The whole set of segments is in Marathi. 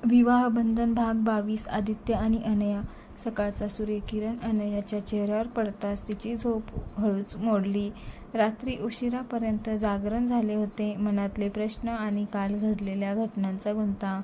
विवाहबंधन भाग 22. आदित्य आणि अनया. सकाळचा सूर्यकिरण अनयाच्या चेहऱ्यावर पडताच तिची झोप हळूच मोडली. रात्री उशिरापर्यंत जागरण झाले होते. मनातले प्रश्न आणि काल घडलेल्या घटनांचा गुंता,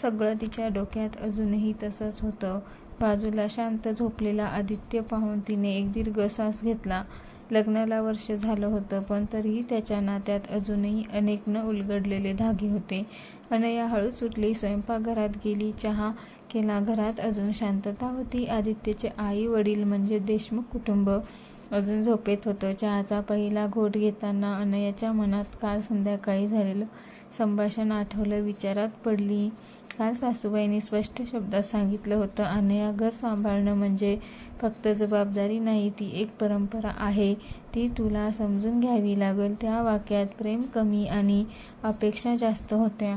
सगळं तिच्या डोक्यात अजूनही तसंच होतं. बाजूला शांत झोपलेला आदित्य पाहून तिने एक दीर्घ श्वास घेतला. लग्नाला वर्ष झालं होतं, पण तरीही त्याच्या नात्यात अजूनही अनेक न उलगडलेले धागे होते. अनया हळूच उठली, स्वयंपाकघरात गेली, चहा केला. घरात अजून शांतता होती. आदित्यचे आई वडील म्हणजे देशमुख कुटुंब अजून झोपेत होतं. चहाचा पहिला घोट घेताना अनयाच्या मनात काल संध्याकाळी झालेलं संभाषण आठवलं. विचारात पडली. काल सासूबाईंनी स्पष्ट शब्दात सांगितलं होतं, अनया, घर सांभाळणं म्हणजे फक्त जबाबदारी नाही, ती एक परंपरा आहे, ती तुला समजून घ्यावी लागेल. त्या वाक्यात प्रेम कमी आणि अपेक्षा जास्त होत्या.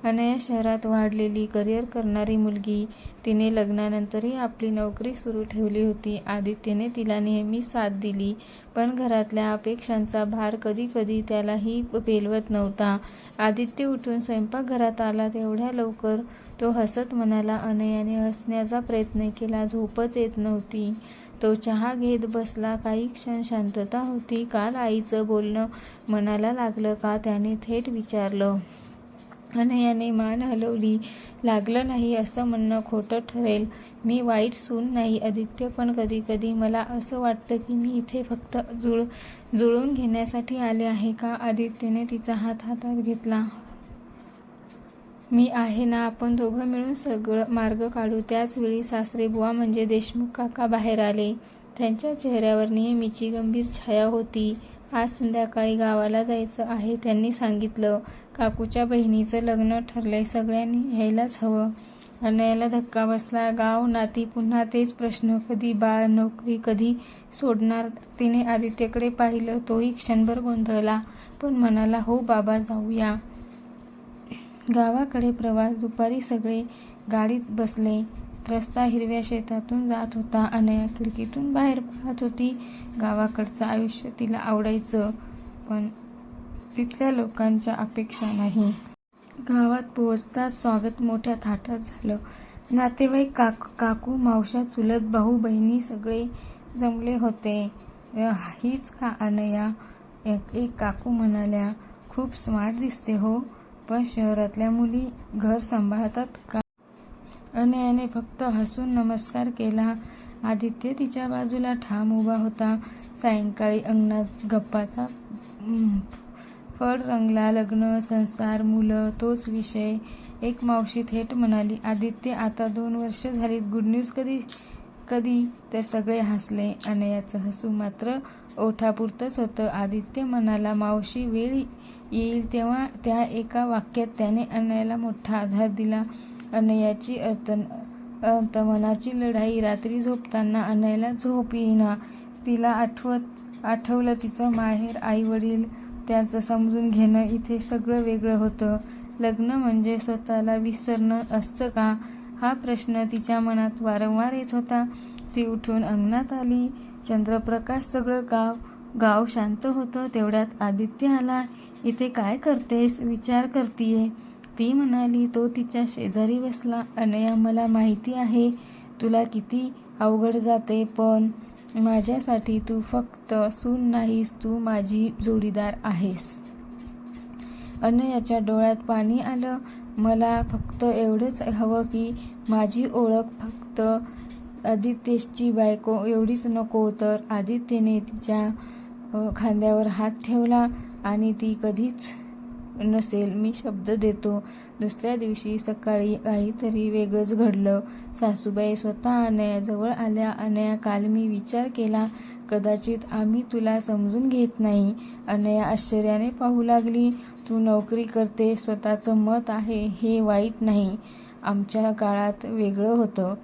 अनया शहरात वाढलेली, करिअर करणारी मुलगी. तिने लग्नानंतरही आपली नोकरी सुरू ठेवली होती. आदित्यने तिला नेहमी साथ दिली, पण घरातल्या अपेक्षांचा भार कधी कधी त्यालाही पेलवत नव्हता. आदित्य उठून स्वयंपाकघरात आला तेवढ्या लवकर तो हसत म्हणाला. अनयाने हसण्याचा प्रयत्न केला, झोपच येत नव्हती. तो चहा घेत बसला. काही क्षण शांतता होती. काल आईचं बोलणं मनाला लागलं का, त्याने थेट विचारलं. अनयाने मान हलवली. लागलं नाही असं म्हणणं खोटं ठरेल. मी वाईट सून नाही आदित्य, पण कधी कधी मला असं वाटतं की मी इथे फक्त जुळवून घेण्यासाठी आले आहे का. आदित्यने तिचा हात हातात घेतला. मी आहे ना, आपण दोघं मिळून सगळं मार्ग काढू. त्याच वेळी सासरेबुवा म्हणजे देशमुख काका बाहेर आले. त्यांच्या चेहऱ्यावर नेहमीची गंभीर छाया होती. आज संध्याकाळी गावाला जायचं आहे, त्यांनी सांगितलं. काकूच्या बहिणीचं लग्न ठरलंय, सगळ्यांनी यायलाच हवं. अनयाला धक्का बसला. गाव, नाती, पुन्हा तेच प्रश्न. कधी बाळ, नोकरी, कधी सोडणार. तिने आदित्यकडे पाहिलं. तोही क्षणभर गोंधळला, पण म्हणाला, हो बाबा, जाऊया. गावाकडे प्रवास. दुपारी सगळे गाडीत बसले. रस्ता हिरव्या शेतातून जात होता. अनया खिडकीतून बाहेर पाहत होती. गावाकडचं आयुष्य तिला आवडायचं, पण तिथल्या लोकांच्या अपेक्षा नाही. गावात पोहोचताच स्वागत मोठ्या थाटात झालं. नातेवाईक, काकू, मावश्या, चुलत भाऊ, बहिणी सगळे जमले होते. हीच का अनया, एक काकू म्हणाल्या. खूप स्मार्ट दिसते हो, पण शहरातल्या मुली घर सांभाळतात का. अनयाने फक्त हसून नमस्कार केला. आदित्य तिच्या बाजूला ठाम उभा होता. सायंकाळी अंगणात गप्पाचा फड रंगला. लग्न, संसार, मुलं, तोच विषय. एक मावशी थेट म्हणाली, आदित्य, आता 2 वर्ष झालीत, गुड न्यूज कधी. तर सगळे हसले. अनयाचं हसू मात्र ओठापुरतंच होतं. आदित्य म्हणाला, मावशी, वेळ येईल तेव्हा. त्या एका वाक्यात त्याने अनयाला मोठा आधार दिला. अनयाची अंतमनाची लढाई. रात्री झोपताना अनयाला झोप येईना. तिला आठवलं तिचं माहेर, आईवडील, त्यांचं समजून घेणं. इथे सगळं वेगळं होतं. लग्न म्हणजे स्वतःला विसरणं असतं का, हा प्रश्न तिच्या मनात वारंवार येत होता. ती उठून अंगणात आली. चंद्रप्रकाश, सगळं गाव शांत होतं. तेवढ्यात आदित्य आला. इथे काय करतेस, विचार करतीये, ती म्हणाली. तो तिच्या शेजारी बसला. अनया, मला माहिती आहे तुला किती अवघड जाते, पण माझ्यासाठी तू फक्त सून नाहीस, तू माझी जोडीदार आहेस. अनयाच्या डोळ्यात पाणी आलं. मला फक्त एवढंच हवं की माझी ओळख फक्त आदित्यची बायको एवढीच नको. तर आदित्यने तिच्या खांद्यावर हात ठेवला. आणि ती कधीच नसेल, मी शब्द देतो. दुसऱ्या दिवशी सकाळी काहीतरी वेगळंच घडलं. सासूबाई स्वतः अनयाजवळ आल्या. अनया, काल मी विचार केला, कदाचित आम्ही तुला समजून घेत नाही. अनया आश्चर्याने पाहू लागली. तू नोकरी करते, स्वतःचं मत आहे, हे वाईट नाही. आमच्या काळात वेगळं होतं,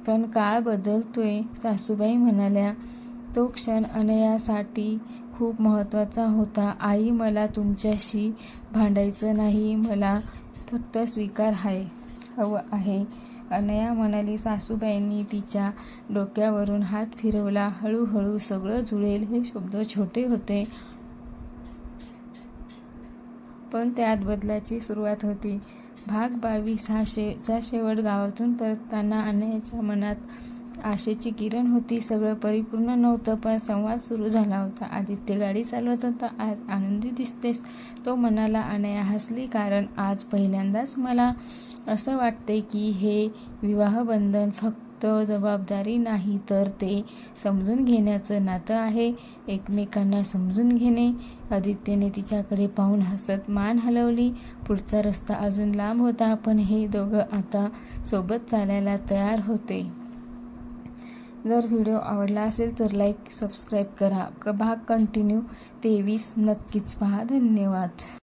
पण काळ बदलतोय, सासूबाई म्हणाल्या. तो क्षण अनयासाठी खूप महत्त्वाचा होता. आई, मला तुमच्याशी भांडायचं नाही, मला फक्त स्वीकार हवं आहे, अनया म्हणाली. सासूबाईंनी तिच्या डोक्यावरून हात फिरवला. हळूहळू सगळं जुळेल. हे शब्द छोटे होते, पण त्यात बदलाची सुरुवात होती. भाग 22 चा शेवट. गावातून परतताना अनयाच्या मनात आशेची किरण होती. सगळं परिपूर्ण नव्हतं, पण संवाद सुरू झाला होता. आदित्य गाडी चालवत होता. आज आनंदी दिसतेस, तो म्हणाला. अनया हसली, कारण आज पहिल्यांदाच मला असं वाटतंय की हे विवाहबंधन फक्त जबाबदारी नाही, तर ते समजून घेण्याचं नातं आहे. एकमेकांना समजून घेणे. आदित्यने तिच्याकडे पाहून हसत मान हलवली. पुढचा रस्ता अजून लांब होता, पण हे दोघं आता सोबत चालायला तयार होते. जर व्हिडिओ आवडला असेल तर लाईक, सबस्क्राईब करा. भाग कंटिन्यू 23 नक्कीच पहा. धन्यवाद.